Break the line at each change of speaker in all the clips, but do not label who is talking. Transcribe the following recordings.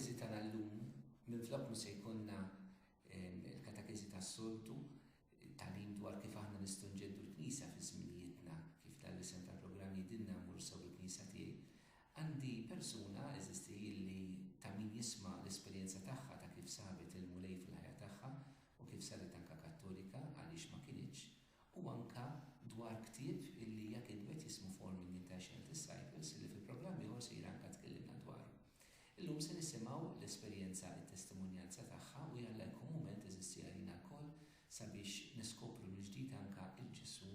il-katekezi tagħna llum minflok mhux se jkollna il-katekezi tas-soltu tagħlim dwar kif aħna nistgħu nġeddu l-Knisja fi żminijietna kif tal-isem tal-programm jidilna mmur sew il-Knisja tiegħi. Għandi persuna eżisti li ta' min jisma' l-esperjenza tagħha ta' kif sabet il-mulej fil-ħajja tagħha u kif saret anke Kattolika għaliex ma kienx u anke dwar ktieb illi jekk idwet jismu Forming International Disciples illi fil-programm ieħor se anke tkellimna dwaru. Illum se nisimgħu l-esperjenza it-testimonjanza tagħha u jalla jkun mument eżisti għalina wkoll sabiex niskopru l-ġdid anke il-Ġesu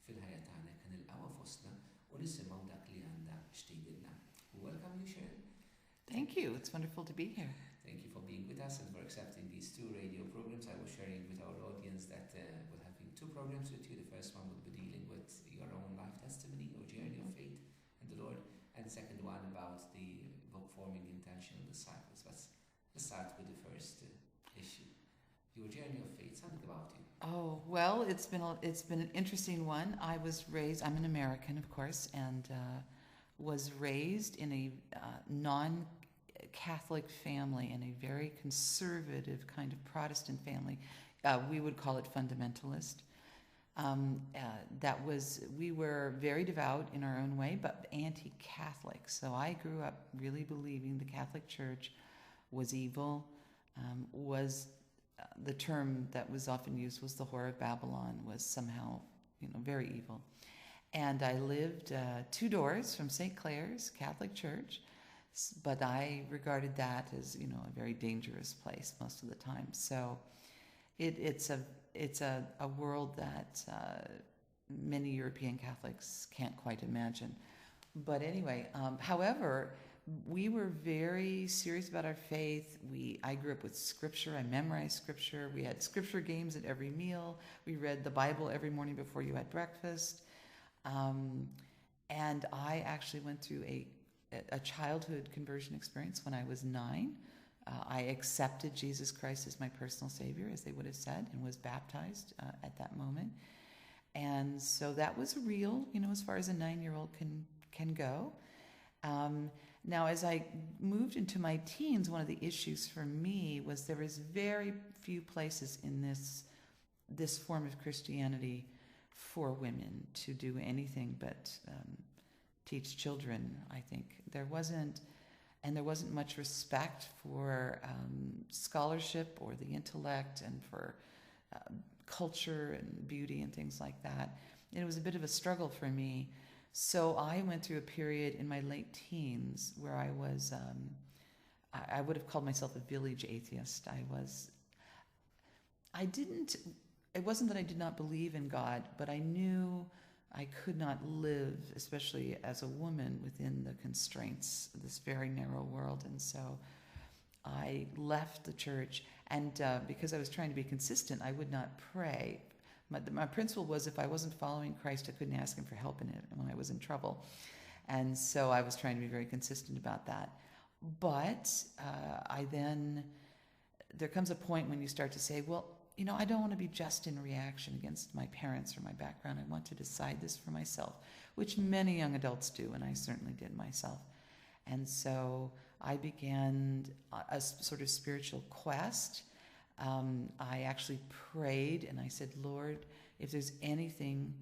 fil-ħajja tagħna kien il-qawwa fostna u nisimgħu dak li għandha x'tgħidilna. Welcome you, Sharon.
Thank you. It's wonderful to be here.
Thank you for being with us and for accepting these 2 radio programs. I was sharing with our audience that we'll have 2 programs with you. The first one will be dealing with your own life testimony, your journey of faith in the Lord, and the second one about the book Forming Intentional Disciples. But let's start with the first issue. Your journey of faith, something about you.
Oh, well, it's been an interesting one. I'm an American, of course, and was raised in a non-Catholic family, in a very conservative kind of Protestant family. We would call it fundamentalist. We were very devout in our own way, but anti-Catholic. So I grew up really believing the Catholic Church was evil, the term that was often used was the Whore of Babylon, was somehow, very evil. And I lived 2 doors from St. Clair's Catholic Church, but I regarded that as, a very dangerous place most of the time. So it's a world that many European Catholics can't quite imagine. But anyway, however, we were very serious about our faith. I grew up with Scripture. I memorized Scripture. We had Scripture games at every meal. We read the Bible every morning before you had breakfast. And I actually went through a childhood conversion experience when I was 9. I accepted Jesus Christ as my personal Savior, as they would have said, and was baptized at that moment. And so that was real, as far as a 9-year-old can go. Now, as I moved into my teens, one of the issues for me was there was very few places in this form of Christianity for women to do anything but teach children, I think. There wasn't much respect for scholarship or the intellect and for culture and beauty and things like that. And it was a bit of a struggle for me. So I went through a period in my late teens where I was, I would have called myself a village atheist. It wasn't that I did not believe in God, but I knew I could not live, especially as a woman, within the constraints of this very narrow world. And so I left the church, and because I was trying to be consistent, I would not pray. My principle was if I wasn't following Christ, I couldn't ask him for help in it when I was in trouble. And so I was trying to be very consistent about that. But there comes a point when you start to say, well, I don't want to be just in reaction against my parents or my background. I want to decide this for myself, which many young adults do, and I certainly did myself. And so I began a sort of spiritual quest. I actually prayed and I said, Lord, if there's anything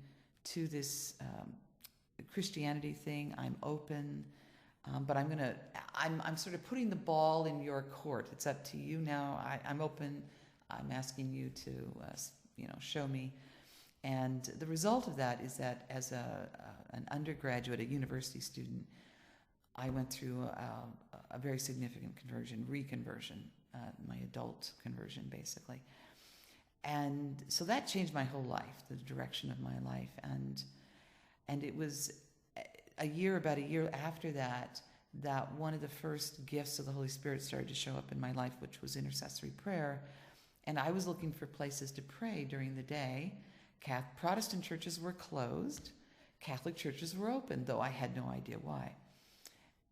to this Christianity thing, I'm open, but I'm sort of putting the ball in your court. It's up to you now. I'm open. I'm asking you to, show me. And the result of that is that as an undergraduate, a university student, I went through a very significant reconversion, my adult conversion, basically. And so that changed my whole life, the direction of my life. And it was about a year after that one of the first gifts of the Holy Spirit started to show up in my life, which was intercessory prayer. And I was looking for places to pray during the day. Protestant churches were closed. Catholic churches were open, though I had no idea why.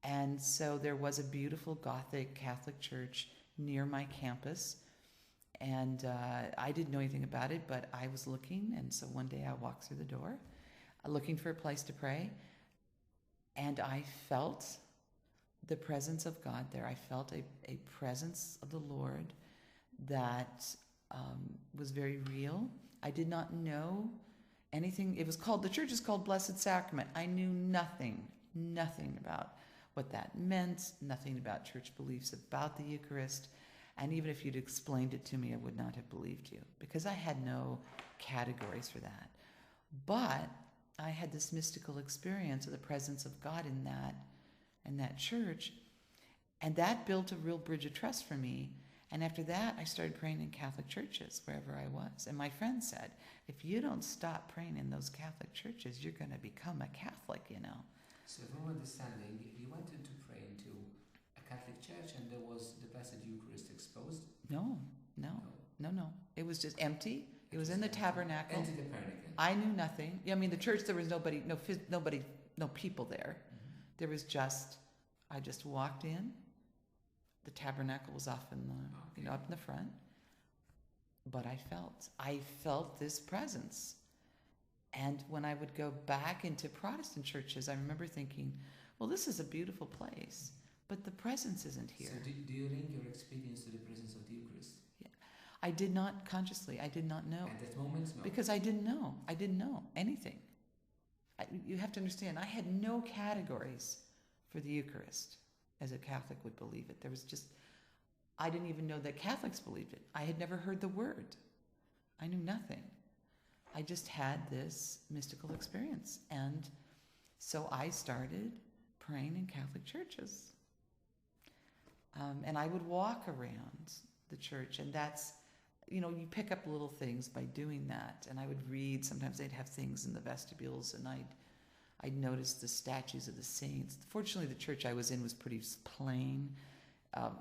And so there was a beautiful Gothic Catholic church near my campus. And I didn't know anything about it, but I was looking. And so one day I walked through the door looking for a place to pray. And I felt the presence of God there. I felt a presence of the Lord that was very real. I did not know anything. It was called, the church is called Blessed Sacrament. I knew nothing about what that meant, nothing about church beliefs about the Eucharist. And even if you'd explained it to me, I would not have believed you because I had no categories for that. But I had this mystical experience of the presence of God in that church, and that built a real bridge of trust for me. And after that, I started praying in Catholic churches wherever I was. And my friend said, if you don't stop praying in those Catholic churches, you're going to become a Catholic, you know.
So from understanding, you went into pray into a Catholic church and there was the Blessed Eucharist exposed?
No. It was just empty. It was in the tabernacle.
Empty the pernicion.
I knew nothing. I mean, the church, there was nobody, no people there.
Mm-hmm.
There was I just walked in. The tabernacle was off in the, up in the front. But I felt this presence. And when I would go back into Protestant churches, I remember thinking, well, this is a beautiful place, but the presence isn't here.
So do you link your experience to the presence of the Eucharist?
Yeah. I did not consciously. I did not know.
At that moment, no.
Because I didn't know. I didn't know anything. You have to understand, I had no categories for the Eucharist as a Catholic would believe it. There was just, I didn't even know that Catholics believed it. I had never heard the word. I knew nothing. I just had this mystical experience. And so I started praying in Catholic churches. And I would walk around the church, and that's, you pick up little things by doing that. And I would read, sometimes they'd have things in the vestibules, and I'd notice the statues of the saints. Fortunately, the church I was in was pretty plain.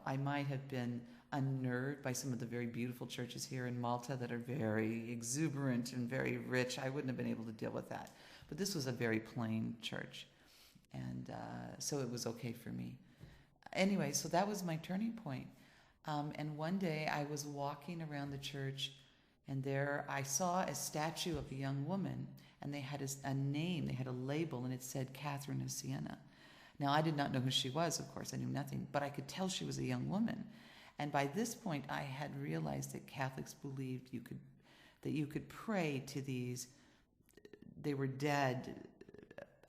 I might have been unnerved by some of the very beautiful churches here in Malta that are very exuberant and very rich. I wouldn't have been able to deal with that. But this was a very plain church. And so it was okay for me. Anyway, so that was my turning point. And one day I was walking around the church, and there I saw a statue of a young woman, and they had a name, they had a label, and it said Catherine of Siena. Now, I did not know who she was, of course, I knew nothing, but I could tell she was a young woman. And by this point, I had realized that Catholics believed that you could pray to these, they were dead,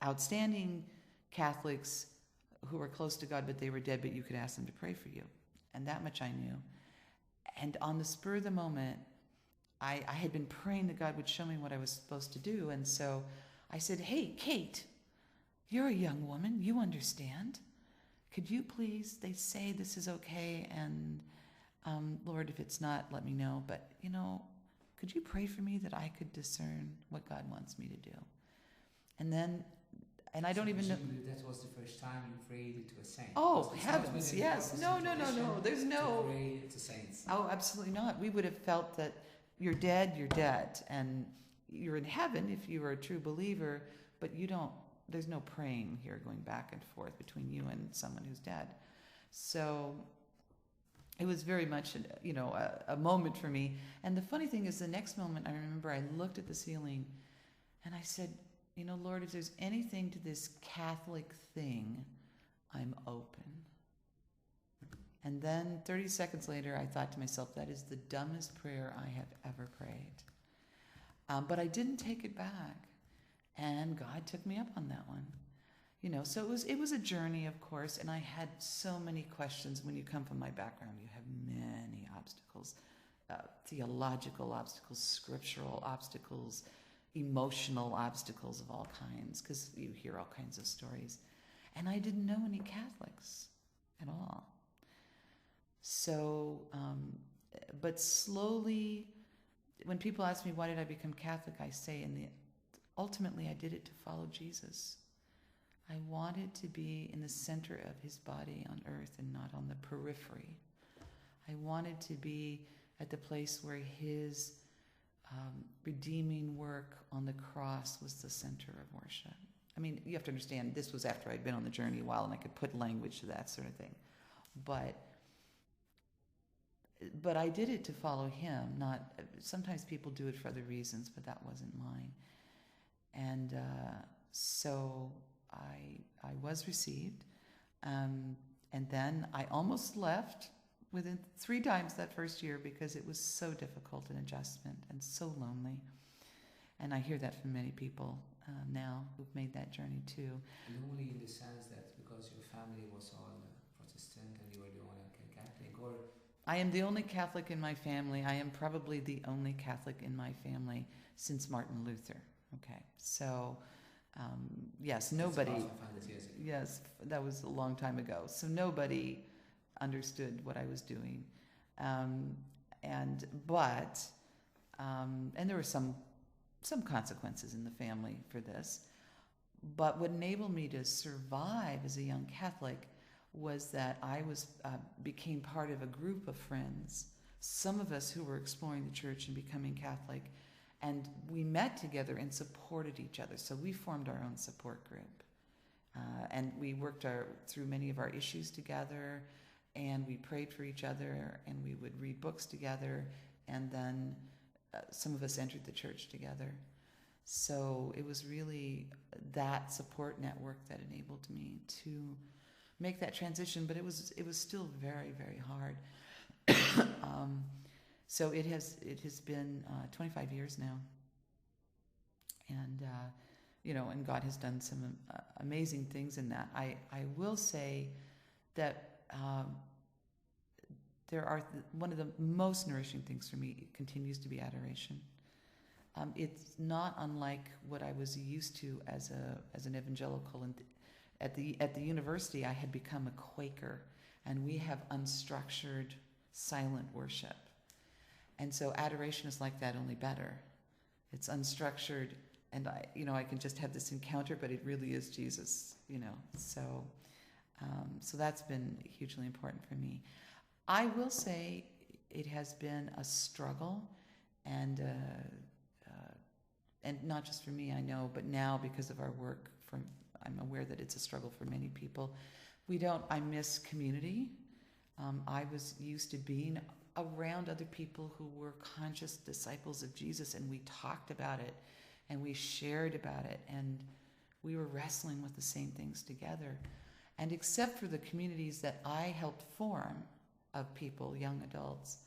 outstanding Catholics who were close to God, but they were dead, but you could ask them to pray for you. And that much I knew. And on the spur of the moment, I had been praying that God would show me what I was supposed to do. And so I said, hey, Kate, you're a young woman. You understand. Could you please, they say this is okay. And Lord, if it's not, let me know. But, could you pray for me that I could discern what God wants me to do? And then, and I don't even know.
That was the first time you prayed to a saint.
Oh, heavens, yes. No. There's no.
To pray to saints.
Oh, absolutely not. We would have felt that you're dead, and you're in heaven if you are a true believer, but there's no praying here going back and forth between you and someone who's dead. So it was very much, a moment for me. And the funny thing is, the next moment, I remember I looked at the ceiling and I said, Lord, if there's anything to this Catholic thing, I'm open. And then 30 seconds later, I thought to myself, that is the dumbest prayer I have ever prayed. But I didn't take it back. And God took me up on that one. So it was a journey, of course, and I had so many questions. When you come from my background, you have many obstacles, theological obstacles, scriptural obstacles, emotional obstacles of all kinds, because you hear all kinds of stories. And I didn't know any Catholics at all. So, but slowly, when people ask me, why did I become Catholic, I say, ultimately I did it to follow Jesus. I wanted to be in the center of his body on earth and not on the periphery. I wanted to be at the place where his redeeming work on the cross was the center of worship. I mean, you have to understand, this was after I'd been on the journey a while and I could put language to that sort of thing. But I did it to follow him, sometimes people do it for other reasons, but that wasn't mine. And so I was received. And then I almost left within 3 times that first year because it was so difficult an adjustment and so lonely. And I hear that from many people now who've made that journey too.
Lonely in the sense that because your family was all Protestant and you were the only Catholic, or?
I am the only Catholic in my family. I am probably the only Catholic in my family since Martin Luther. Okay, so yes, nobody. Yes, that was a long time ago. So nobody understood what I was doing, and there were some consequences in the family for this. But what enabled me to survive as a young Catholic was that I became part of a group of friends, some of us who were exploring the church and becoming Catholic, and we met together and supported each other. So we formed our own support group, and we worked through many of our issues together, and we prayed for each other, and we would read books together, and then some of us entered the church together. So it was really that support network that enabled me to make that transition, but it was still very, very hard. So it has been 25 years now, and and God has done some amazing things in that. I will say that one of the most nourishing things for me continues to be adoration. It's not unlike what I was used to as an evangelical, and at the university I had become a Quaker, and we have unstructured, silent worship, and so adoration is like that, only better. It's unstructured, and I can just have this encounter, but it really is Jesus, So that's been hugely important for me. I will say it has been a struggle, and not just for me, I know, but now because of our work, I'm aware that it's a struggle for many people. I miss community. I was used to being around other people who were conscious disciples of Jesus, and we talked about it, and we shared about it, and we were wrestling with the same things together. And except for the communities that I helped form of people, young adults,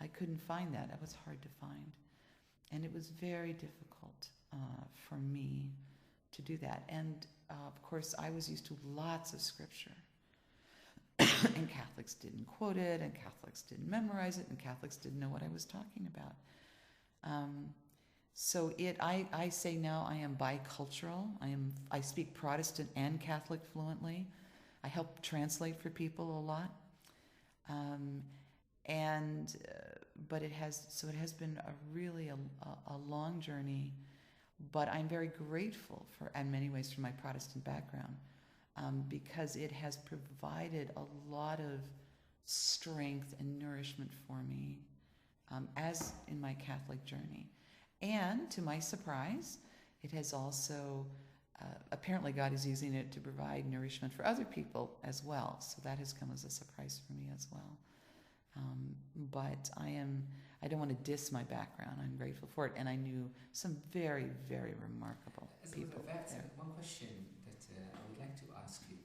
I couldn't find that. It was hard to find. And it was very difficult for me to do that. And of course, I was used to lots of scripture. And Catholics didn't quote it, and Catholics didn't memorize it, and Catholics didn't know what I was talking about. So I say now I am bicultural. I speak Protestant and Catholic fluently. I help translate for people a lot. But it has been really a long journey, but I'm very grateful in many ways for my Protestant background, because it has provided a lot of strength and nourishment for me, as in my Catholic journey. And to my surprise, it has also, apparently God is using it to provide nourishment for other people as well. So that has come as a surprise for me as well. But I don't want to diss my background. I'm grateful for it. And I knew some very, very remarkable people there.
One question that I would like to ask you.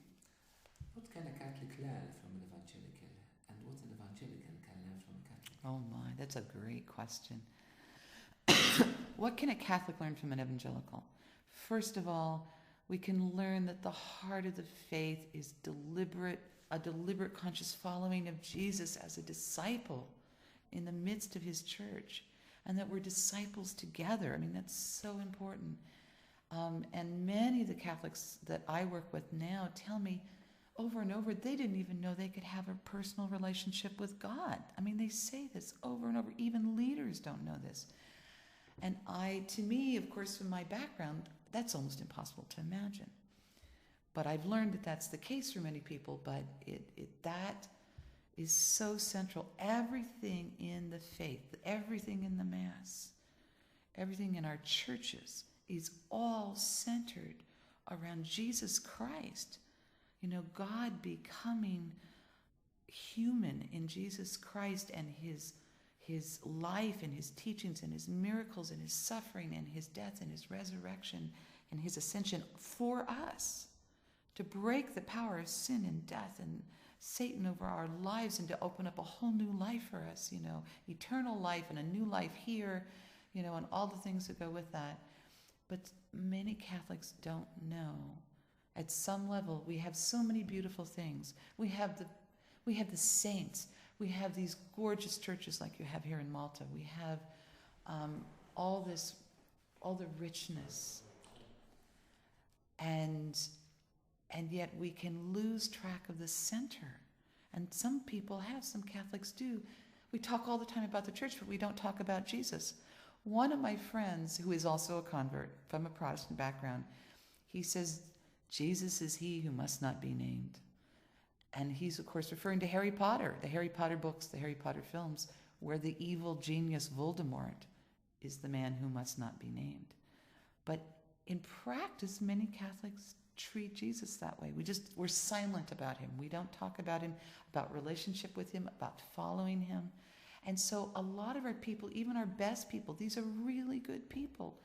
What can a Catholic learn from an evangelical? And what an evangelical can learn from a Catholic?
Oh my, that's a great question. What can a Catholic learn from an evangelical? First of all, we can learn that the heart of the faith is a deliberate conscious following of Jesus as a disciple in the midst of his church, and that we're disciples together. I mean, that's so important. And many of the Catholics that I work with now tell me over and over they didn't even know they could have a personal relationship with God. I mean, they say this over and over. Even leaders don't know this. And to me, of course, from my background, that's almost impossible to imagine. But I've learned that that's the case for many people, but that is so central. Everything in the faith, everything in the Mass, everything in our churches is all centered around Jesus Christ. God becoming human in Jesus Christ, and his life and his teachings and his miracles and his suffering and his death and his resurrection and his ascension for us, to break the power of sin and death and Satan over our lives and to open up a whole new life for us, eternal life and a new life here, and all the things that go with that. But many Catholics don't know. At some level, we have so many beautiful things. We have the saints. We have these gorgeous churches like you have here in Malta. We have all the richness. And yet we can lose track of the center. And some people have, some Catholics do. We talk all the time about the church, but we don't talk about Jesus. One of my friends, who is also a convert from a Protestant background, he says, Jesus is he who must not be named. And he's, of course, referring to Harry Potter, the Harry Potter books, the Harry Potter films, where the evil genius Voldemort is the man who must not be named. But in practice, many Catholics treat Jesus that way. We're silent about him. We don't talk about him, about relationship with him, about following him. And so a lot of our people, even our best people, these are really good people.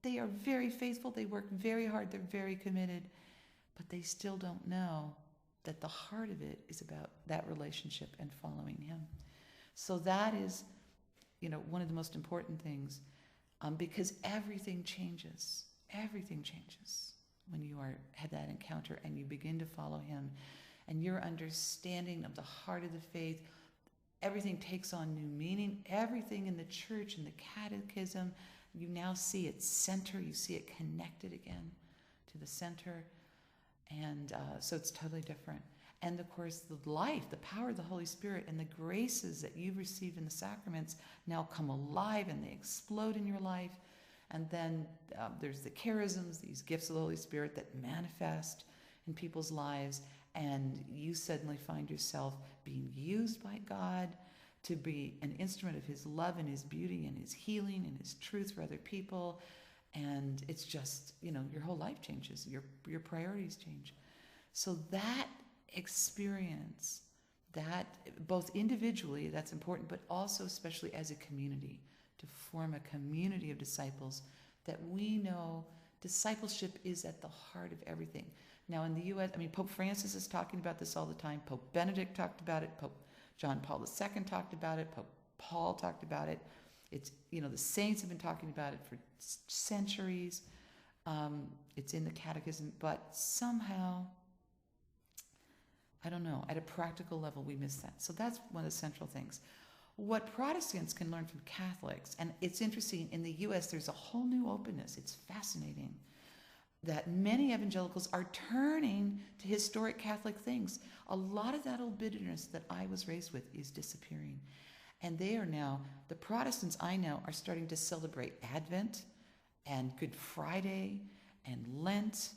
They are very faithful. They work very hard. They're very committed. But they still don't know that the heart of it is about that relationship and following him. So that is, one of the most important things, because everything changes. Everything changes when you have that encounter and you begin to follow him, and your understanding of the heart of the faith, everything takes on new meaning. Everything in the church and the catechism, you now see its center. You see it connected again to the center. And so it's totally different. And of course, the life, the power of the Holy Spirit and the graces that you've received in the sacraments now come alive and they explode in your life. And then there's the charisms, these gifts of the Holy Spirit that manifest in people's lives. And you suddenly find yourself being used by God to be an instrument of his love and his beauty and his healing and his truth for other people. And it's just, your whole life changes. Your priorities change. So that experience, that both individually, that's important, but also especially as a community, to form a community of disciples that we know discipleship is at the heart of everything. Now in the U.S., Pope Francis is talking about this all the time. Pope Benedict talked about it. Pope John Paul II talked about it. Pope Paul talked about it. It's, the saints have been talking about it for centuries. It's in the catechism, but somehow, I don't know, at a practical level, we miss that. So that's one of the central things. What Protestants can learn from Catholics, and it's interesting, in the U.S. there's a whole new openness. It's fascinating that many evangelicals are turning to historic Catholic things. A lot of that old bitterness that I was raised with is disappearing. And they are now, the Protestants I know are starting to celebrate Advent and Good Friday and Lent,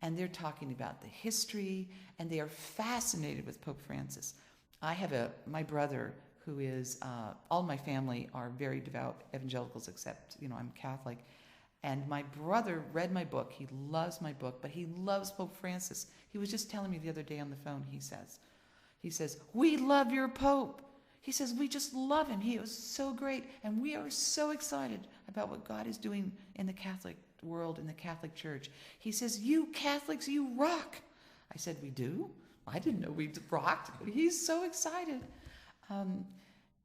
and they're talking about the history, and they are fascinated with Pope Francis. I have my brother who is, all my family are very devout evangelicals except, I'm Catholic. And my brother read my book. He loves my book, but he loves Pope Francis. He was just telling me the other day on the phone, he says, we love your Pope. He says, we just love him. He was so great. And we are so excited about what God is doing in the Catholic world, in the Catholic Church. He says, you Catholics, you rock. I said, we do? I didn't know we rocked. He's so excited.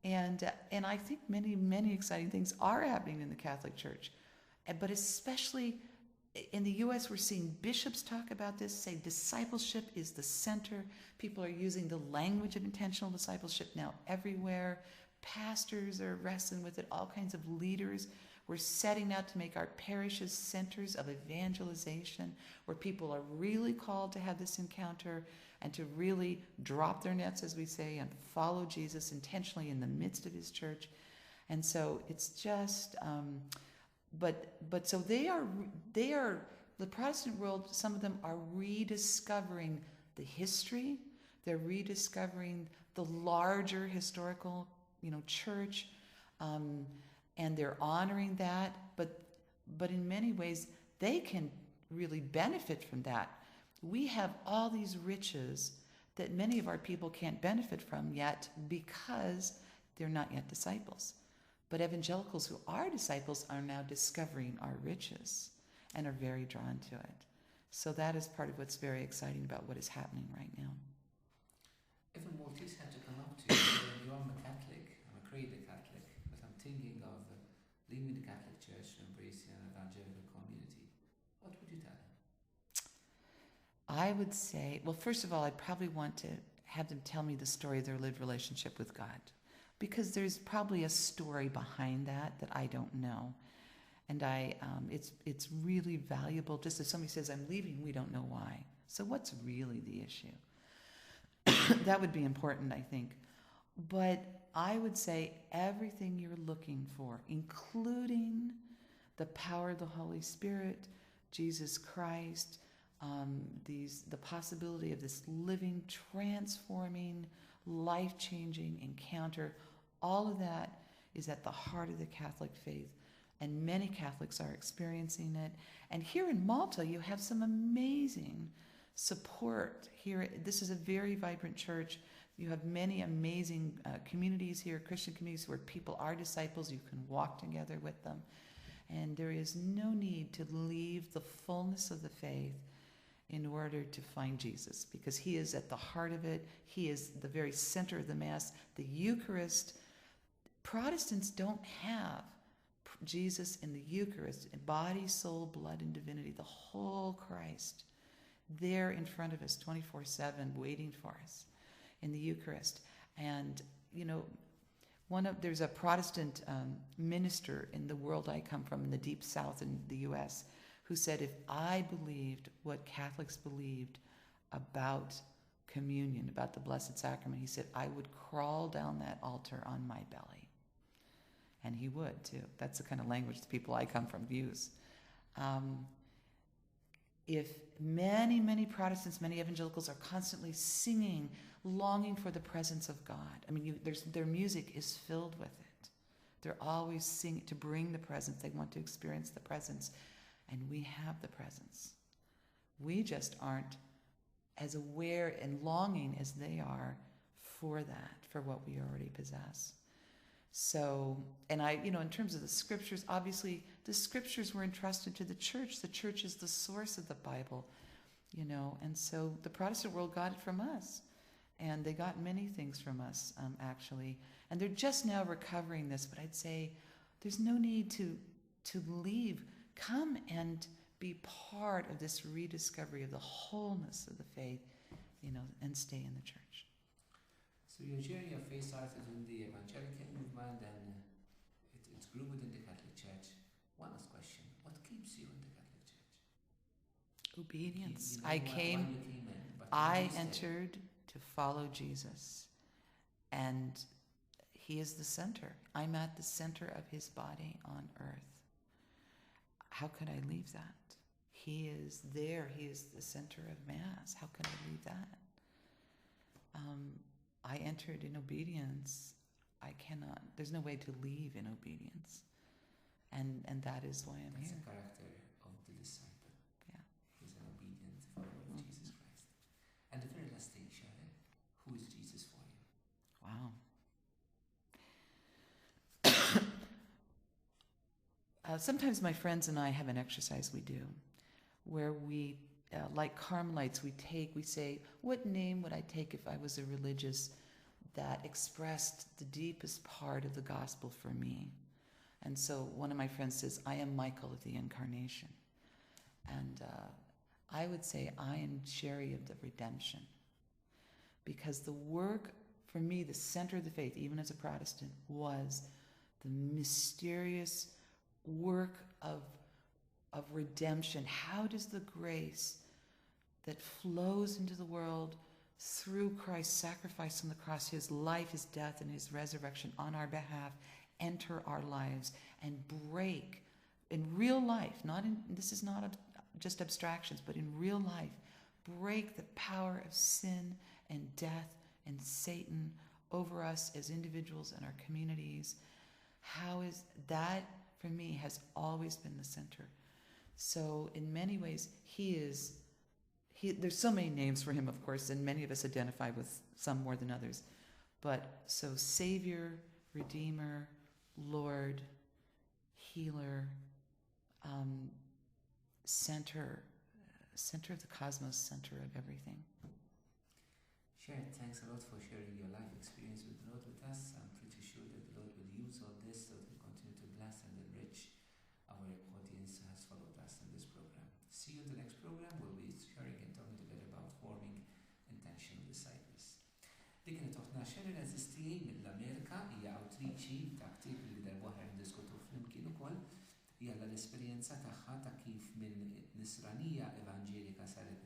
And I think many, many exciting things are happening in the Catholic Church. But especially in the U.S., we're seeing bishops talk about this, say discipleship is the center. People are using the language of intentional discipleship now everywhere. Pastors are wrestling with it, all kinds of leaders. We're setting out to make our parishes centers of evangelization, where people are really called to have this encounter and to really drop their nets, as we say, and follow Jesus intentionally in the midst of his church. And so it's just, but so they are, the Protestant world, some of them are rediscovering the history. They're rediscovering the larger historical, church, and they're honoring that. But in many ways, they can really benefit from that. We have all these riches that many of our people can't benefit from yet because they're not yet disciples. But evangelicals who are disciples are now discovering our riches and are very drawn to it. So that is part of what's very exciting about what is happening right now.
I'm a Catholic, I'm a created Catholic, but I'm thinking of leaving the Catholic Church to embrace an evangelical community, what would you tell them?
I would say, well, first of all, I'd probably want to have them tell me the story of their lived relationship with God, because there's probably a story behind that I don't know. And it's really valuable. Just if somebody says, I'm leaving, we don't know why. So what's really the issue? That would be important, I think. But I would say everything you're looking for, including the power of the Holy Spirit, Jesus Christ, the possibility of this living, transforming, life-changing encounter, all of that is at the heart of the Catholic faith. And many Catholics are experiencing it. And here in Malta, you have some amazing support. Here, this is a very vibrant church. You have many amazing communities here, Christian communities where people are disciples. You can walk together with them. And there is no need to leave the fullness of the faith in order to find Jesus, because he is at the heart of it. He is the very center of the Mass. The Eucharist, Protestants don't have Jesus in the Eucharist, in body, soul, blood, and divinity, the whole Christ, there in front of us 24/7, waiting for us in the Eucharist. And, there's a Protestant minister in the world I come from, in the Deep South in the U.S., who said, if I believed what Catholics believed about communion, about the Blessed Sacrament, he said, I would crawl down that altar on my belly. And he would, too. That's the kind of language the people I come from use. If many, many Protestants, many evangelicals are constantly singing, longing for the presence of God. I mean, their music is filled with it. They're always singing to bring the presence. They want to experience the presence. And we have the presence. We just aren't as aware and longing as they are for that, for what we already possess. So, and in terms of the scriptures, obviously the scriptures were entrusted to the church. The church is the source of the Bible, and so the Protestant world got it from us. And they got many things from us, actually. And they're just now recovering this, but I'd say there's no need to leave. Come and be part of this rediscovery of the wholeness of the faith, and stay in the church.
So your journey of faith started in the evangelical movement, and it grew within the Catholic Church. One last question: what keeps you in the Catholic Church?
Obedience.
I
entered to follow Jesus, and he is the center. I'm at the center of his body on earth. How could I leave that? He is there. He is the center of Mass. How can I leave that? I entered in obedience. I cannot. There's no way to leave in obedience. And that is why I'm here.
That's the character of the disciple.
Yeah.
He's an obedient follower of Jesus Christ. And the very last thing, Sharon, who is Jesus for you?
Wow. Sometimes my friends and I have an exercise we do where we, like Carmelites, we say, what name would I take if I was a religious that expressed the deepest part of the gospel for me? And so one of my friends says, I am Michael of the Incarnation. And I would say I am Sherry of the Redemption. Because the work, for me, the center of the faith, even as a Protestant, was the mysterious work of redemption. How does the grace that flows into the world through Christ's sacrifice on the cross, his life, his death, and his resurrection on our behalf, enter our lives and break in real life, this is not just abstractions, but in real life, break the power of sin and death and Satan over us as individuals and our communities. How is that, for me, has always been the center. So in many ways, there's so many names for him, of course, and many of us identify with some more than others. But so Savior, Redeemer, Lord, Healer, center of the cosmos, center of everything.
Sharon, thanks a lot for sharing your life experience with the Lord with us. I'm pretty sure that the Lord will use all this so that we continue to bless and enrich our audience who has followed us in this program. See you in the next program. We'll be sharing and talking together about forming intentional disciples. Dik li toħtna Sharon eżistijaj mill-Amerika hija awtriċi ta' ktieb li darbohra ndiskutu flimkien ukoll hija l-esperjenza tagħha ta' kif minn nisranija evanġelika saret